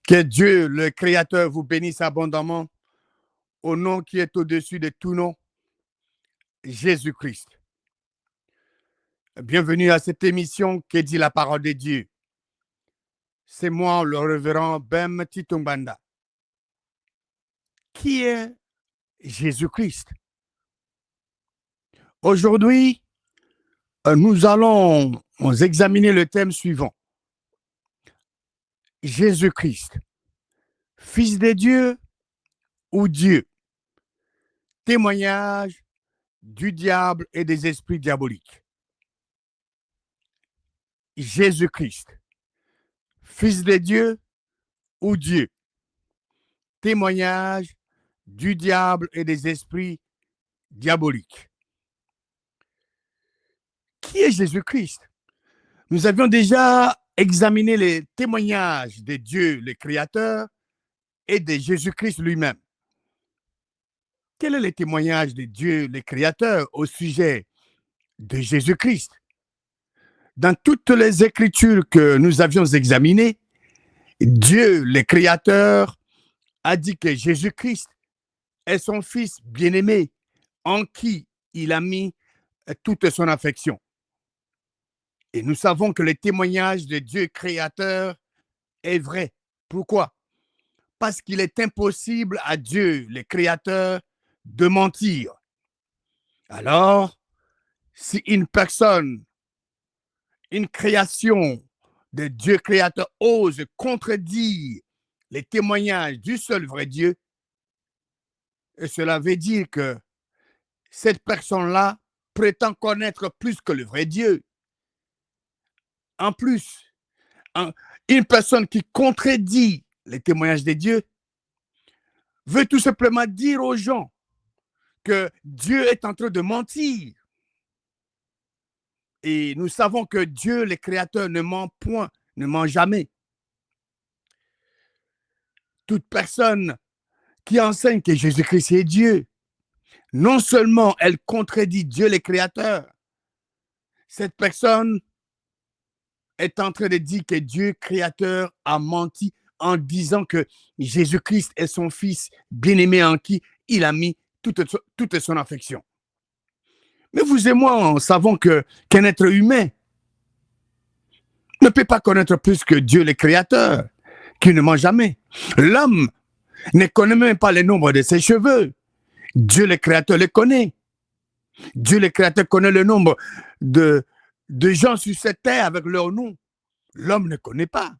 Que Dieu, le Créateur, vous bénisse abondamment au nom qui est au-dessus de tout nom, Jésus-Christ. Bienvenue à cette émission qui dit la parole de Dieu. C'est moi, le révérend Bem Titumbanda. Qui est Jésus-Christ? Aujourd'hui, nous allons examiner le thème suivant. Jésus-Christ, Fils de Dieu ou Dieu? Témoignage du diable et des esprits diaboliques. Jésus-Christ, Fils de Dieu ou Dieu? Témoignage du diable et des esprits diaboliques. Qui est Jésus-Christ? Nous avions déjà examiné les témoignages de Dieu, le Créateur, et de Jésus-Christ lui-même. Quel est le témoignage de Dieu, le Créateur, au sujet de Jésus-Christ? Dans toutes les Écritures que nous avions examinées, Dieu, le Créateur, a dit que Jésus-Christ est son Fils bien-aimé, en qui il a mis toute son affection. Et nous savons que le témoignage de Dieu créateur est vrai. Pourquoi? Parce qu'il est impossible à Dieu, le créateur, de mentir. Alors, si une personne, une création de Dieu créateur ose contredire les témoignages du seul vrai Dieu, cela veut dire que cette personne-là prétend connaître plus que le vrai Dieu. En plus, une personne qui contredit les témoignages de Dieu veut tout simplement dire aux gens que Dieu est en train de mentir. Et nous savons que Dieu, le Créateur, ne ment point, ne ment jamais. Toute personne qui enseigne que Jésus-Christ est Dieu, non seulement elle contredit Dieu, le Créateur, cette personne est en train de dire que Dieu, Créateur, a menti en disant que Jésus-Christ est son Fils bien-aimé en qui il a mis toute son affection. Mais vous et moi, savons qu'un être humain ne peut pas connaître plus que Dieu, le Créateur, qui ne ment jamais. L'homme ne connaît même pas le nombre de ses cheveux. Dieu, le Créateur, le connaît. Dieu, le Créateur, connaît le nombre de gens sur cette terre avec leur nom. L'homme ne connaît pas.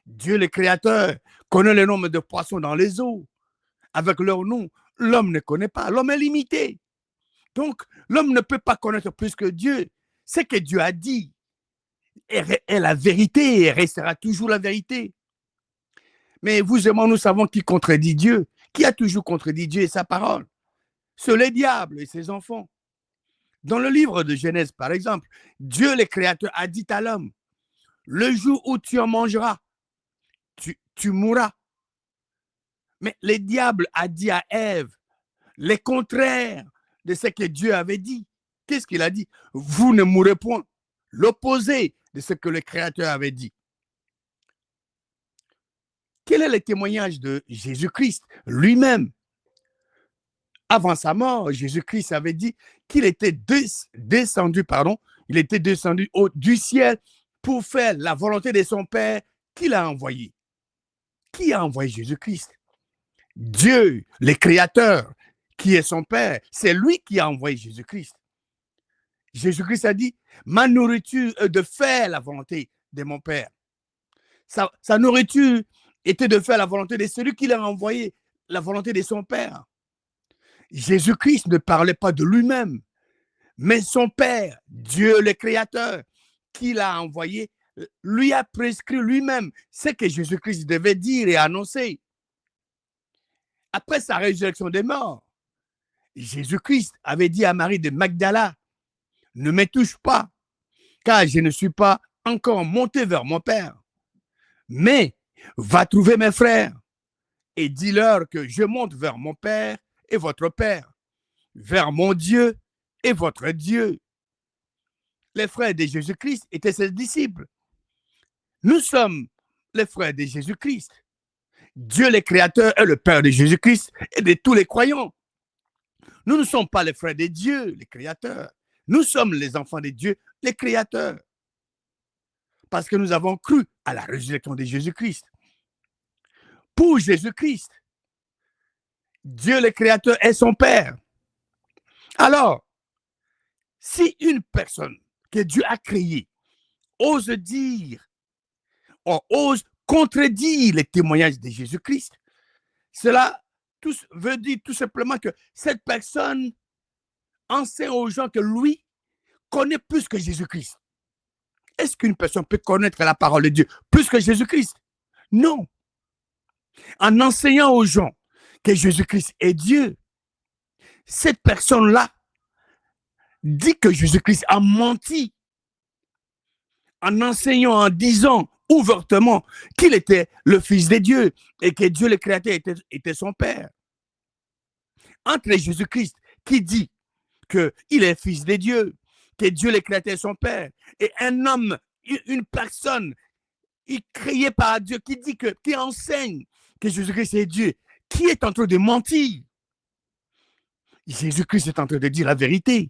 Dieu, le Créateur, connaît le nombre de poissons dans les eaux avec leur nom. L'homme ne connaît pas. L'homme est limité. Donc, l'homme ne peut pas connaître plus que Dieu. Ce que Dieu a dit est la vérité et restera toujours la vérité. Mais vous et moi, nous savons qui contredit Dieu. Qui a toujours contredit Dieu et sa parole? C'est le diable et ses enfants. Dans le livre de Genèse, par exemple, Dieu, le Créateur, a dit à l'homme, le jour où tu en mangeras, tu mourras. Mais le diable a dit à Ève le contraire de ce que Dieu avait dit. Qu'est-ce qu'il a dit? Vous ne mourrez point. L'opposé de ce que le Créateur avait dit. Quel est le témoignage de Jésus-Christ lui-même? Avant sa mort, Jésus-Christ avait dit qu'il était descendu du ciel pour faire la volonté de son Père qu'il a envoyé. Qui a envoyé Jésus-Christ? Dieu, le Créateur, qui est son Père. C'est lui qui a envoyé Jésus-Christ. Jésus-Christ a dit, ma nourriture est de faire la volonté de mon Père. Sa nourriture était de faire la volonté de celui qui l'a envoyé, la volonté de son Père. Jésus-Christ ne parlait pas de lui-même, mais son Père, Dieu le Créateur, qui l'a envoyé, lui a prescrit lui-même ce que Jésus-Christ devait dire et annoncer. Après sa résurrection des morts, Jésus-Christ avait dit à Marie de Magdala, ne me touche pas, car je ne suis pas encore monté vers mon Père. Mais va trouver mes frères et dis-leur que je monte vers mon Père et votre Père, vers mon Dieu et votre Dieu. Les frères de Jésus-Christ étaient ses disciples. Nous sommes les frères de Jésus-Christ. Dieu le Créateur est le Père de Jésus-Christ et de tous les croyants. Nous ne sommes pas les frères de Dieu, les créateurs. Nous sommes les enfants de Dieu, les créateurs. Parce que nous avons cru à la résurrection de Jésus-Christ. Pour Jésus-Christ, Dieu le Créateur est son Père. Alors, si une personne que Dieu a créée ose dire, ose contredire les témoignages de Jésus-Christ, cela veut dire tout simplement que cette personne enseigne aux gens que lui connaît plus que Jésus-Christ. Est-ce qu'une personne peut connaître la parole de Dieu plus que Jésus-Christ? Non. En enseignant aux gens que Jésus-Christ est Dieu, cette personne-là dit que Jésus-Christ a menti en enseignant, en disant ouvertement qu'il était le Fils de Dieu et que Dieu le Créateur était son Père. Entre Jésus-Christ qui dit qu'il est Fils de Dieu, que Dieu le Créateur est son Père, et un homme, une personne créée par Dieu qui enseigne que Jésus-Christ est Dieu, qui est en train de mentir? Jésus-Christ est en train de dire la vérité.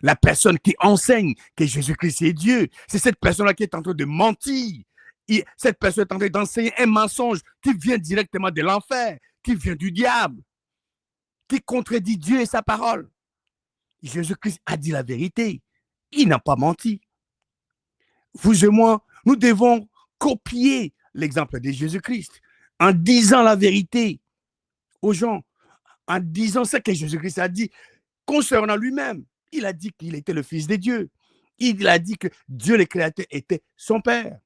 La personne qui enseigne que Jésus-Christ est Dieu, c'est cette personne-là qui est en train de mentir. Cette personne est en train d'enseigner un mensonge qui vient directement de l'enfer, qui vient du diable, qui contredit Dieu et sa parole. Jésus-Christ a dit la vérité. Il n'a pas menti. Vous et moi, nous devons copier l'exemple de Jésus-Christ en disant la vérité aux gens, en disant ce que Jésus-Christ a dit concernant lui-même. Il a dit qu'il était le Fils de Dieu. Il a dit que Dieu le Créateur était son Père.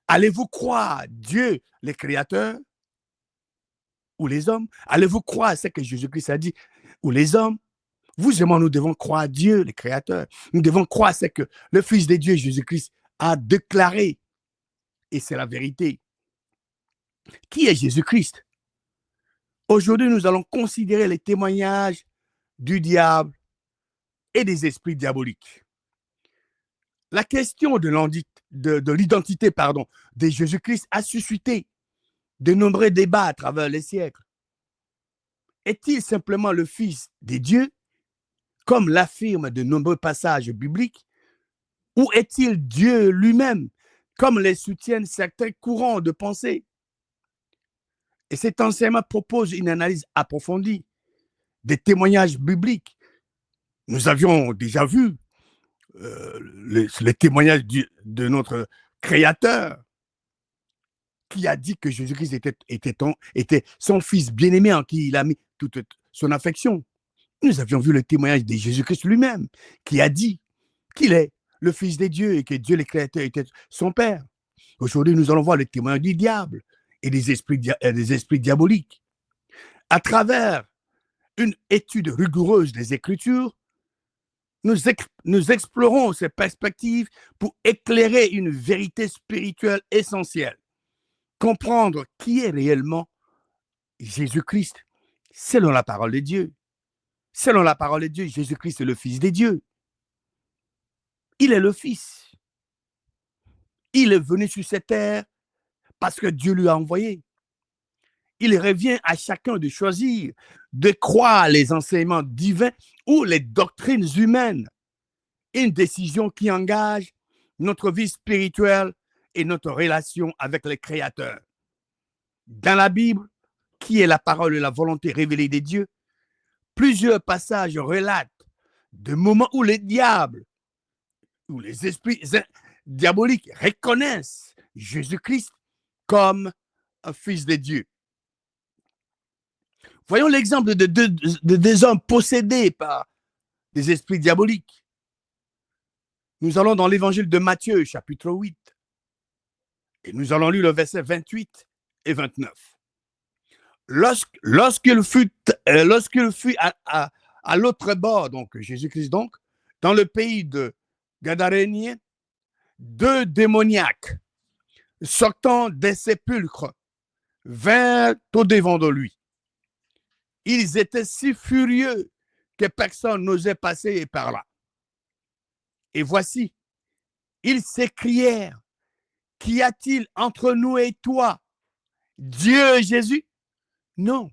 Allez-vous croire Dieu le Créateur ou les hommes? Allez-vous croire ce que Jésus-Christ a dit ou les hommes? Vous et moi, nous devons croire Dieu le Créateur. Nous devons croire ce que le Fils de Dieu, Jésus-Christ, a déclaré. Et c'est la vérité. Qui est Jésus-Christ? Aujourd'hui, nous allons considérer les témoignages du diable et des esprits diaboliques. La question de l'identité de Jésus-Christ a suscité de nombreux débats à travers les siècles. Est-il simplement le Fils de Dieu, comme l'affirment de nombreux passages bibliques, ou est-il Dieu lui-même, comme les soutiennent certains courants de pensée? Et cet enseignement propose une analyse approfondie des témoignages bibliques. Nous avions déjà vu les témoignages de notre Créateur qui a dit que Jésus-Christ était son Fils bien-aimé en qui il a mis toute son affection. Nous avions vu le témoignage de Jésus-Christ lui-même qui a dit qu'il est le Fils de Dieu et que Dieu le Créateur était son Père. Aujourd'hui, nous allons voir le témoignage du diable et des esprits diaboliques. À travers une étude rigoureuse des Écritures, nous explorons ces perspectives pour éclairer une vérité spirituelle essentielle. Comprendre qui est réellement Jésus-Christ selon la parole de Dieu. Selon la parole de Dieu, Jésus-Christ est le Fils de Dieu. Il est le Fils. Il est venu sur cette terre parce que Dieu lui a envoyé. Il revient à chacun de choisir, de croire les enseignements divins ou les doctrines humaines. Une décision qui engage notre vie spirituelle et notre relation avec le Créateur. Dans la Bible, qui est la parole et la volonté révélée de Dieu, plusieurs passages relatent de moments où les diables, où les esprits diaboliques reconnaissent Jésus-Christ comme un Fils de Dieu. Voyons l'exemple de deux hommes possédés par des esprits diaboliques. Nous allons dans l'évangile de Matthieu, chapitre 8, et nous allons lire le verset 28 et 29. Lorsqu'il fut à l'autre bord, donc Jésus-Christ, donc, dans le pays de Gadarénien, deux démoniaques sortant des sépulcres vinrent au devant de lui. Ils étaient si furieux que personne n'osait passer par là. Et voici, ils s'écrièrent Qu'y a-t-il entre nous et toi? Dieu Jésus? Non.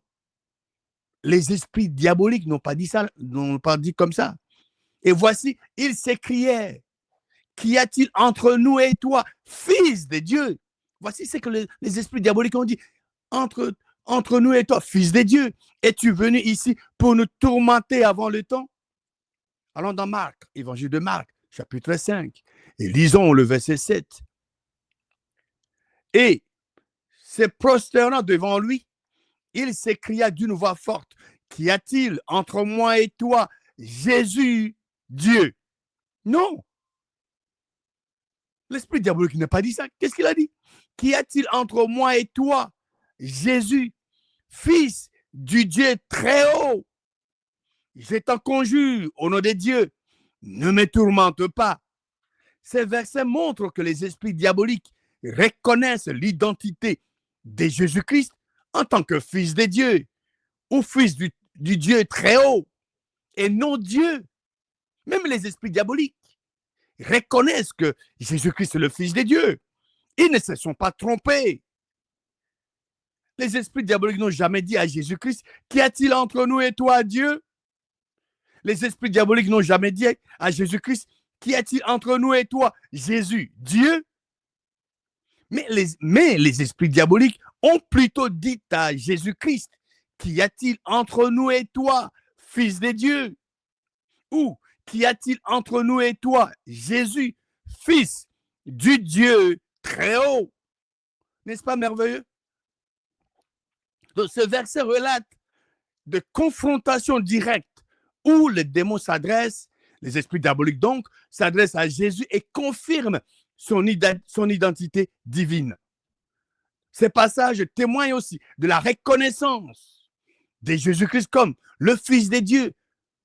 Les esprits diaboliques n'ont pas dit ça, n'ont pas dit comme ça. Et voici, ils s'écriaient, qu'y a-t-il entre nous et toi, fils de Dieu? Voici ce que les esprits diaboliques ont dit. Entre nous et toi, fils de Dieu, es-tu venu ici pour nous tourmenter avant le temps? Allons dans Marc, évangile de Marc, chapitre 5, et lisons le verset 7. Et se prosternant devant lui, il s'écria d'une voix forte, qu'y a-t-il entre moi et toi, Jésus, Dieu? Non. L'esprit diabolique n'a pas dit ça. Qu'est-ce qu'il a dit? Qu'y a-t-il entre moi et toi, Jésus, fils du Dieu très haut? Je t'en conjure, au nom de Dieu, ne me tourmente pas. Ces versets montrent que les esprits diaboliques reconnaissent l'identité de Jésus-Christ en tant que fils de Dieu ou fils du Dieu très haut et non Dieu. Même les esprits diaboliques reconnaissent que Jésus-Christ est le fils de Dieu. Ils ne se sont pas trompés. Les esprits diaboliques n'ont jamais dit à Jésus-Christ, qu'y a-t-il entre nous et toi, Dieu? Les esprits diaboliques n'ont jamais dit à Jésus-Christ, qu'y a-t-il entre nous et toi, Jésus, Dieu? Mais les esprits diaboliques ont plutôt dit à Jésus-Christ, qu'y a-t-il entre nous et toi, fils de Dieu? Ou qu'y a-t-il entre nous et toi, Jésus, fils du Dieu très haut? N'est-ce pas merveilleux? Donc, ce verset relate de confrontation directe où les démons s'adressent, les esprits diaboliques donc, s'adressent à Jésus et confirment son identité divine. Ces passages témoignent aussi de la reconnaissance de Jésus-Christ comme le Fils de Dieu,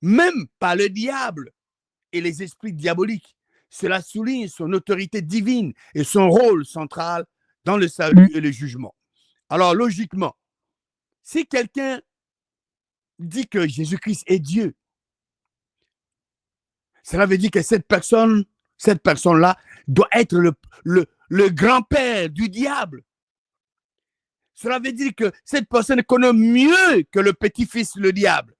même par le diable et les esprits diaboliques. Cela souligne son autorité divine et son rôle central dans le salut et le jugement. Alors, logiquement, si quelqu'un dit que Jésus-Christ est Dieu, cela veut dire que cette personne-là doit être le grand-père du diable. Cela veut dire que cette personne connaît mieux que le petit-fils, le diable.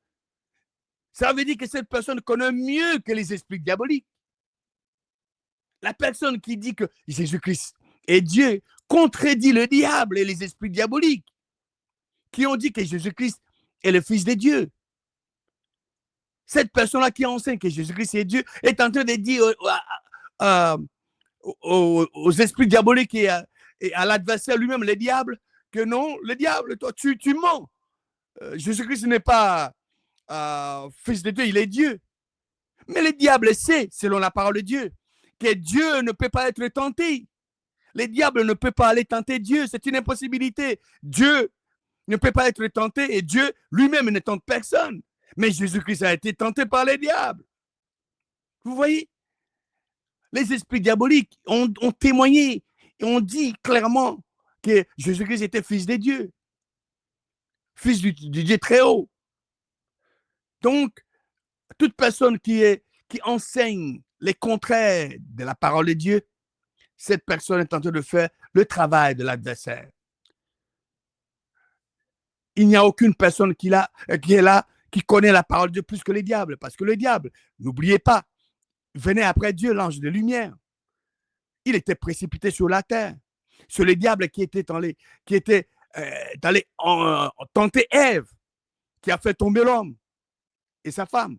Ça veut dire que cette personne connaît mieux que les esprits diaboliques. La personne qui dit que Jésus-Christ est Dieu contredit le diable et les esprits diaboliques qui ont dit que Jésus-Christ est le Fils de Dieu. Cette personne-là qui enseigne que Jésus-Christ est Dieu est en train de dire aux esprits diaboliques et à l'adversaire lui-même, le diable, que non, le diable, toi, tu mens. Jésus-Christ n'est pas Fils de Dieu, il est Dieu. Mais le diable sait, selon la parole de Dieu, que Dieu ne peut pas être tenté. Le diable ne peut pas aller tenter Dieu, c'est une impossibilité. Dieu ne peut pas être tenté et Dieu lui-même ne tente personne. Mais Jésus-Christ a été tenté par les diables. Vous voyez? Les esprits diaboliques ont témoigné et ont dit clairement que Jésus-Christ était fils de Dieu, fils du Dieu très haut. Donc, toute personne qui enseigne les contraires de la parole de Dieu, cette personne est en train de faire le travail de l'adversaire. Il n'y a aucune personne qui est là, qui connaît la parole de Dieu plus que les diables, parce que le diable, n'oubliez pas, venait après Dieu, l'ange de lumière. Il était précipité sur la terre. C'est le diable qui était tenter Ève, qui a fait tomber l'homme et sa femme.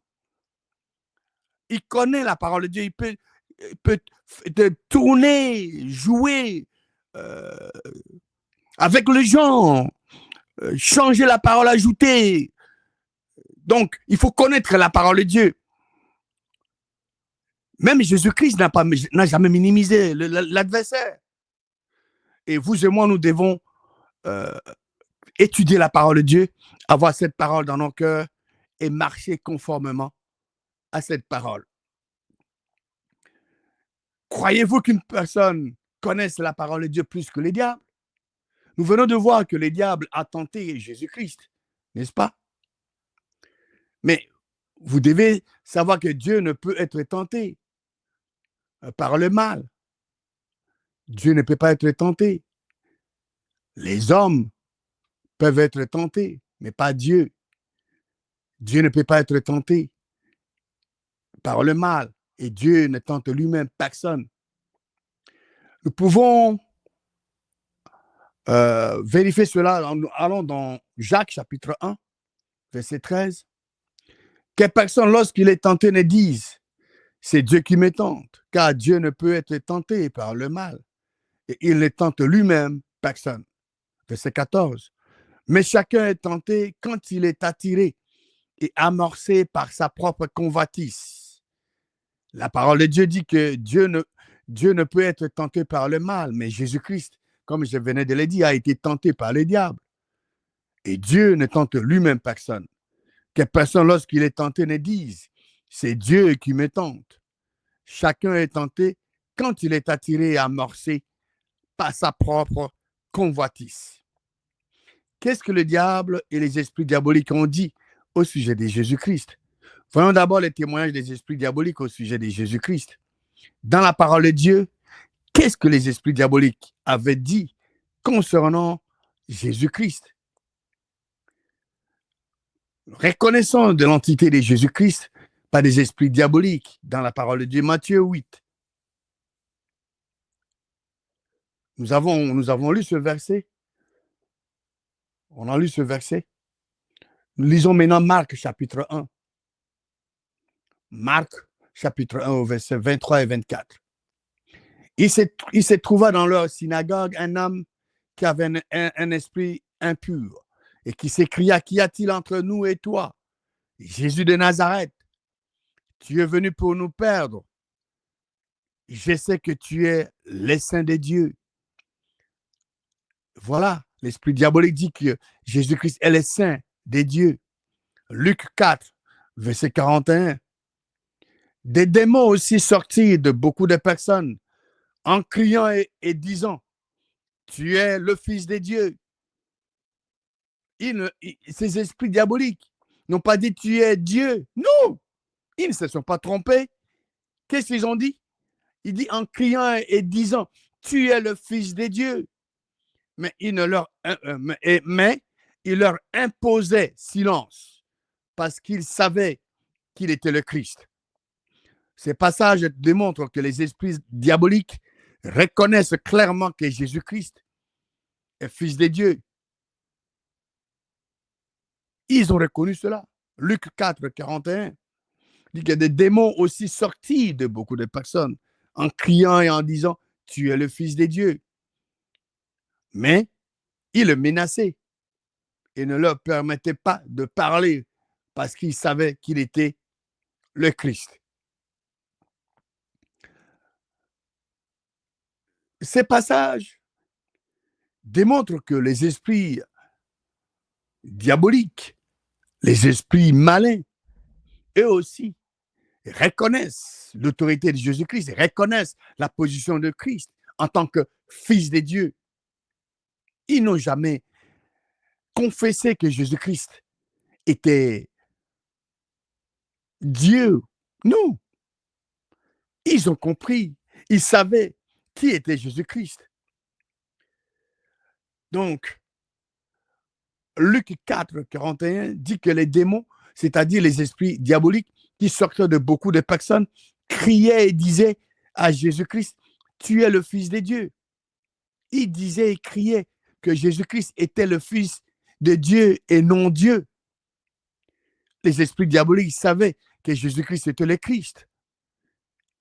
Il connaît la parole de Dieu, il peut tourner, jouer avec les gens, changer la parole, ajouter. Donc, il faut connaître la parole de Dieu. Même Jésus-Christ n'a jamais minimisé l'adversaire. Et vous et moi, nous devons étudier la parole de Dieu, avoir cette parole dans nos cœurs et marcher conformément à cette parole. Croyez-vous qu'une personne connaisse la parole de Dieu plus que les diables? Nous venons de voir que les diables a tenté Jésus-Christ, n'est-ce pas? Mais vous devez savoir que Dieu ne peut être tenté par le mal. Dieu ne peut pas être tenté. Les hommes peuvent être tentés, mais pas Dieu. Dieu ne peut pas être tenté par le mal. Et Dieu ne tente lui-même personne. Nous pouvons vérifier cela en allant dans Jacques chapitre 1, verset 13. Que personne, lorsqu'il est tenté, ne dise c'est Dieu qui me tente, car Dieu ne peut être tenté par le mal. Et il ne tente lui-même personne. Verset 14. Mais chacun est tenté quand il est attiré et amorcé par sa propre convoitise. La parole de Dieu dit que Dieu ne peut être tenté par le mal, mais Jésus-Christ, comme je venais de le dire, a été tenté par le diable. Et Dieu ne tente lui-même personne. Que personne, lorsqu'il est tenté, ne dise c'est Dieu qui me tente. Chacun est tenté quand il est attiré et amorcé par sa propre convoitise. Qu'est-ce que le diable et les esprits diaboliques ont dit au sujet de Jésus-Christ? Voyons d'abord les témoignages des esprits diaboliques au sujet de Jésus-Christ. Dans la parole de Dieu, qu'est-ce que les esprits diaboliques avaient dit concernant Jésus-Christ? Reconnaissons de l'entité de Jésus-Christ par des esprits diaboliques dans la parole de Dieu, Matthieu 8. Nous avons lu ce verset. On a lu ce verset. Nous lisons maintenant Marc chapitre 1. Marc chapitre 1 au verset 23 et 24. Il se trouva dans leur synagogue un homme qui avait un esprit impur et qui s'écria, qu'y a-t-il entre nous et toi, Jésus de Nazareth? Tu es venu pour nous perdre. Je sais que tu es le Saint de Dieu. Voilà, l'esprit diabolique dit que Jésus-Christ est le Saint de Dieu. Luc 4, verset 41. Des démons aussi sortis de beaucoup de personnes en criant et disant, tu es le Fils de Dieu. Ces esprits diaboliques n'ont pas dit tu es Dieu. Non, ils ne se sont pas trompés. Qu'est-ce qu'ils ont dit? Il dit en criant et disant tu es le Fils de Dieu. Mais il leur imposait silence parce qu'ils savaient qu'il était le Christ. Ces passages démontrent que les esprits diaboliques reconnaissent clairement que Jésus-Christ est Fils de Dieu. Ils ont reconnu cela. Luc 4, 41 dit qu'il y a des démons aussi sortis de beaucoup de personnes en criant et en disant tu es le Fils de Dieu. Mais ils le menaçaient et ne leur permettaient pas de parler parce qu'ils savaient qu'il était le Christ. Ces passages démontrent que les esprits diaboliques, les esprits malins, eux aussi reconnaissent l'autorité de Jésus-Christ, reconnaissent la position de Christ en tant que Fils de Dieu. Ils n'ont jamais confessé que Jésus-Christ était Dieu. Non. Ils ont compris, ils savaient qui était Jésus-Christ. Donc, Luc 4, 41 dit que les démons, c'est-à-dire les esprits diaboliques qui sortaient de beaucoup de personnes, criaient et disaient à Jésus-Christ, tu es le Fils de Dieu. Ils disaient et criaient que Jésus-Christ était le Fils de Dieu et non Dieu. Les esprits diaboliques savaient que Jésus-Christ était le Christ.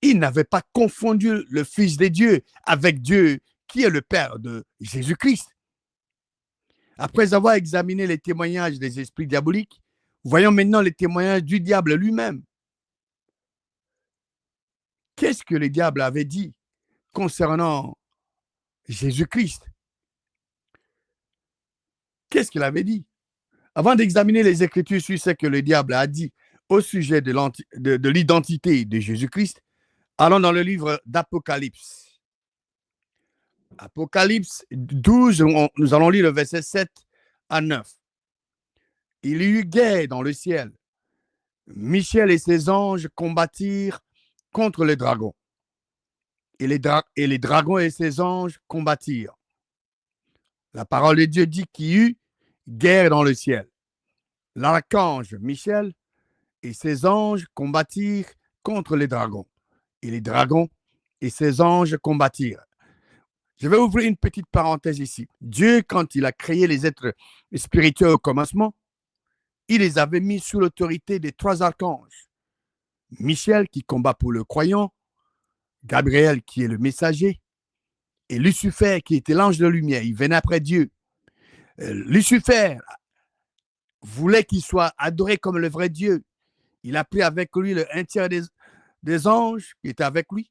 Ils n'avaient pas confondu le Fils de Dieu avec Dieu, qui est le Père de Jésus-Christ. Après avoir examiné les témoignages des esprits diaboliques, voyons maintenant les témoignages du diable lui-même. Qu'est-ce que le diable avait dit concernant Jésus-Christ? Qu'est-ce qu'il avait dit? Avant d'examiner les Écritures sur ce que le diable a dit au sujet de l'identité de Jésus-Christ, allons dans le livre d'Apocalypse. Apocalypse 12, nous allons lire le verset 7 à 9. Il y eut guerre dans le ciel. Michel et ses anges combattirent contre le dragon. et les dragons et ses anges combattirent. La parole de Dieu dit qu'il y eut guerre dans le ciel. L'archange Michel et ses anges combattirent contre les dragons. Et les dragons et ses anges combattirent. Je vais ouvrir une petite parenthèse ici. Dieu, quand il a créé les êtres spirituels au commencement, il les avait mis sous l'autorité des 3 archanges. Michel qui combat pour le croyant, Gabriel qui est le messager, et Lucifer qui était l'ange de lumière. Il venait après Dieu. Lucifer voulait qu'il soit adoré comme le vrai Dieu. Il a pris avec lui un tiers des anges qui étaient avec lui.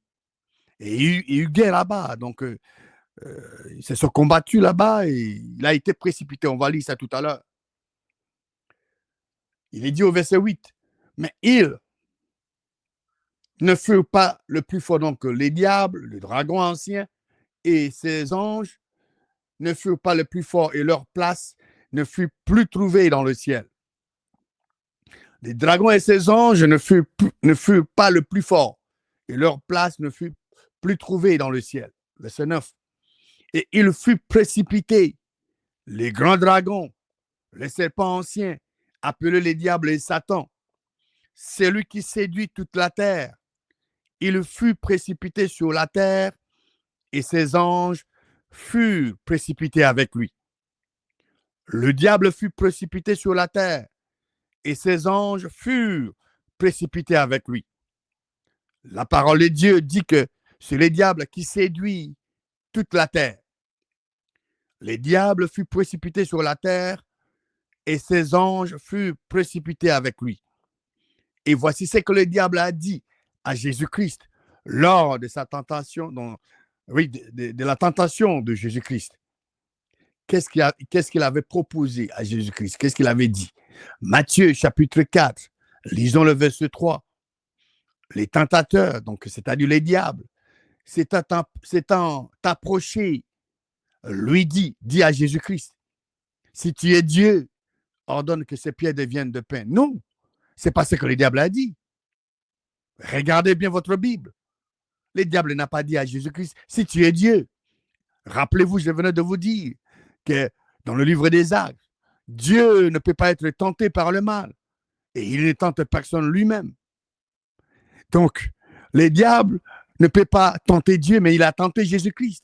Et il y a eu guerre là-bas. Donc, ils se sont combattus là-bas et il a été précipité. On va lire ça tout à l'heure. Il est dit au verset 8, mais il ne fut pas le plus fort. Donc, les diables, le dragon ancien et ses anges ne furent pas le plus fort et leur place ne fut plus trouvée dans le ciel. Les dragons et ses anges ne furent pas le plus fort et leur place ne fut plus trouvée dans le ciel. Verset 9. Et il fut précipité, les grands dragons, les serpents anciens, appelés les diables et Satan, celui qui séduit toute la terre. Il fut précipité sur la terre et ses anges furent précipités avec lui. Le diable fut précipité sur la terre et ses anges furent précipités avec lui. La parole de Dieu dit que c'est le diable qui séduit toute la terre. Le diable fut précipité sur la terre et ses anges furent précipités avec lui. Et voici ce que le diable a dit à Jésus-Christ lors de sa tentation, de la tentation de Jésus-Christ. Qu'est-ce qu'il avait proposé à Jésus-Christ? Qu'est-ce qu'il avait dit? Matthieu chapitre 4, lisons le verset 3. Les tentateurs, donc c'est-à-dire les diables, s'étant approchés, lui dit à Jésus-Christ, si tu es Dieu, ordonne que ces pierres deviennent de pain. Non, c'est pas ce que le diable a dit. Regardez bien votre Bible. Le diable n'a pas dit à Jésus-Christ, si tu es Dieu. Rappelez-vous, je venais de vous dire que dans le livre des Actes, Dieu ne peut pas être tenté par le mal et il ne tente personne lui-même. Donc, le diable ne peut pas tenter Dieu, mais il a tenté Jésus-Christ.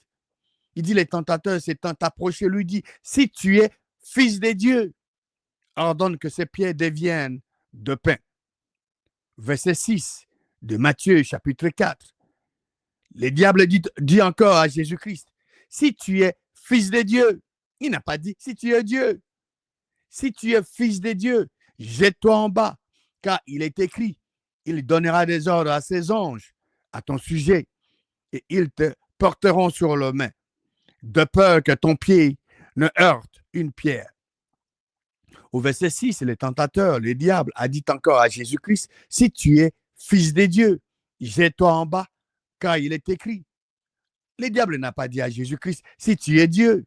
Il dit, les tentateurs s'étant approchés, lui dit, si tu es fils de Dieu, ordonne que ces pierres deviennent de pain. Verset 6 de Matthieu chapitre 4. Le diable dit encore à Jésus-Christ, si tu es fils de Dieu, il n'a pas dit si tu es Dieu. Si tu es fils de Dieu, jette-toi en bas, car il est écrit, il donnera des ordres à ses anges à ton sujet, et ils te porteront sur leurs mains, de peur que ton pied ne heurte une pierre. Au verset 6, le tentateur, le diable, a dit encore à Jésus-Christ, si tu es fils de Dieu, jette-toi en bas, car il est écrit. Le diable n'a pas dit à Jésus-Christ, si tu es Dieu.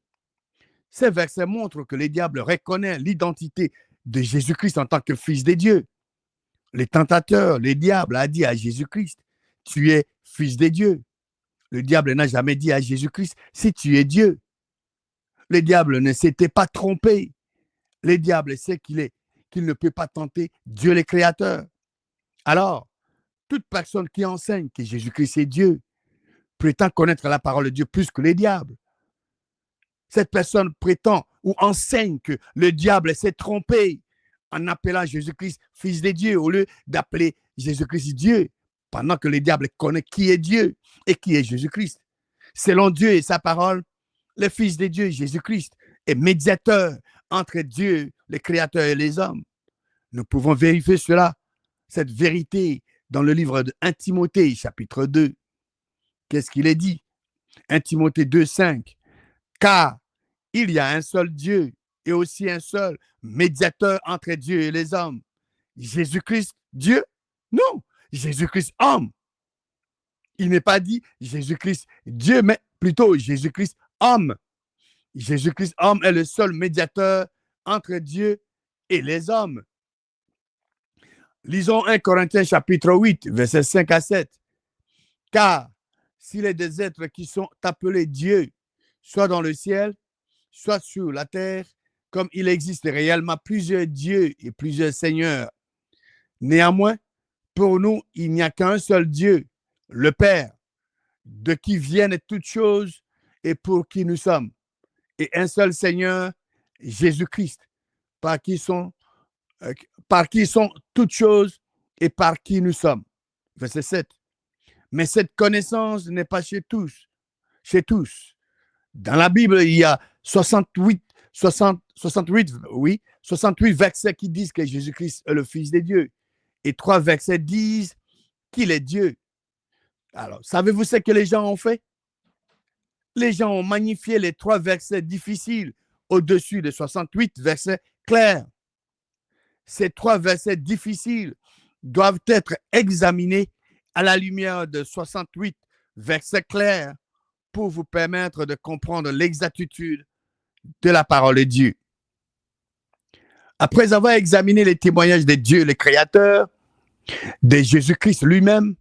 Ces versets montrent que le diable reconnaît l'identité de Jésus-Christ en tant que fils de Dieu. Le tentateur, le diable, a dit à Jésus-Christ, tu es fils de Dieu. Le diable n'a jamais dit à Jésus-Christ, si tu es Dieu. Le diable ne s'était pas trompé. Le diable sait qu'il ne peut pas tenter Dieu le Créateur. Alors, toute personne qui enseigne que Jésus-Christ est Dieu prétend connaître la parole de Dieu plus que les diables. Cette personne prétend ou enseigne que le diable s'est trompé en appelant Jésus-Christ fils de Dieu au lieu d'appeler Jésus-Christ Dieu, pendant que le diable connaît qui est Dieu et qui est Jésus-Christ. Selon Dieu et sa parole, le Fils de Dieu, Jésus-Christ, est médiateur entre Dieu, le Créateur et les hommes. Nous pouvons vérifier cela, cette vérité, dans le livre de 1 Timothée, chapitre 2. Qu'est-ce qu'il est dit? 1 Timothée 2, 5. Car il y a un seul Dieu et aussi un seul médiateur entre Dieu et les hommes. Jésus-Christ, Dieu? Non, Jésus-Christ, homme. Il n'est pas dit Jésus-Christ, Dieu, mais plutôt Jésus-Christ, homme. Jésus-Christ, homme, est le seul médiateur entre Dieu et les hommes. Lisons 1 Corinthiens chapitre 8, versets 5 à 7. Car s'il est des êtres qui sont appelés Dieu, soit dans le ciel, soit sur la terre, comme il existe réellement plusieurs dieux et plusieurs seigneurs. Néanmoins, pour nous, il n'y a qu'un seul Dieu, le Père, de qui viennent toutes choses et pour qui nous sommes, et un seul Seigneur, Jésus-Christ, par qui sont, par qui sont toutes choses et par qui nous sommes. Verset 7. Mais cette connaissance n'est pas chez tous. Chez tous. Dans la Bible, il y a 68 versets qui disent que Jésus-Christ est le Fils de Dieu. Et 3 versets disent qu'il est Dieu. Alors, savez-vous ce que les gens ont fait? Les gens ont magnifié les 3 versets difficiles au-dessus de 68 versets clairs. Ces 3 versets difficiles doivent être examinés à la lumière de 68 versets clairs pour vous permettre de comprendre l'exactitude de la parole de Dieu. Après avoir examiné les témoignages de Dieu, le Créateur, de Jésus-Christ lui-même,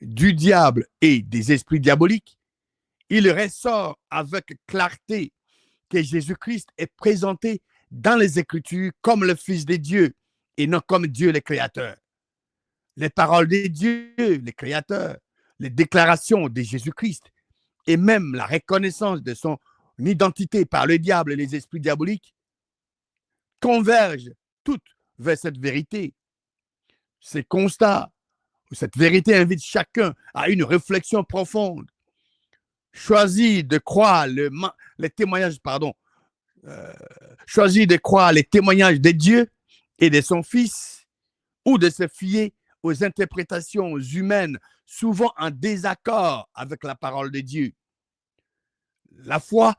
du diable et des esprits diaboliques, il ressort avec clarté que Jésus-Christ est présenté dans les Écritures comme le Fils de Dieu et non comme Dieu le Créateur. Les paroles de Dieu, le Créateur, les déclarations de Jésus-Christ et même la reconnaissance de son identité par le diable et les esprits diaboliques convergent toutes vers cette vérité. Ces constats, cette vérité invite chacun à une réflexion profonde. Choisis de croire les témoignages, choisis de croire les témoignages de Dieu et de son Fils ou de se fier aux interprétations humaines souvent en désaccord avec la parole de Dieu. La foi,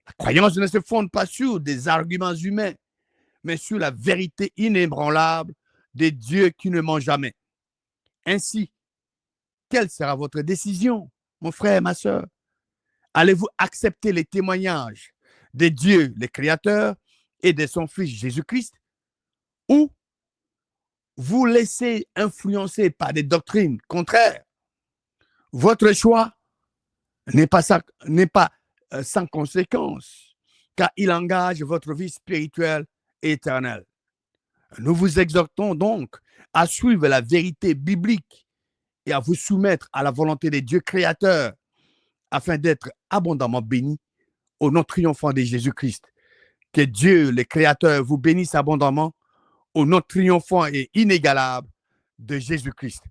la croyance ne se fonde pas sur des arguments humains, mais sur la vérité inébranlable de Dieu qui ne ment jamais. Ainsi, quelle sera votre décision, mon frère, ma soeur? Allez-vous accepter les témoignages de Dieu, le Créateur, et de son Fils Jésus-Christ, ou vous laissez influencer par des doctrines contraires? Votre choix n'est pas sans conséquence, car il engage votre vie spirituelle et éternelle. Nous vous exhortons donc à suivre la vérité biblique et à vous soumettre à la volonté de Dieu créateur afin d'être abondamment bénis au nom triomphant de Jésus-Christ. Que Dieu, le Créateur, vous bénisse abondamment au nom triomphant et inégalable de Jésus-Christ.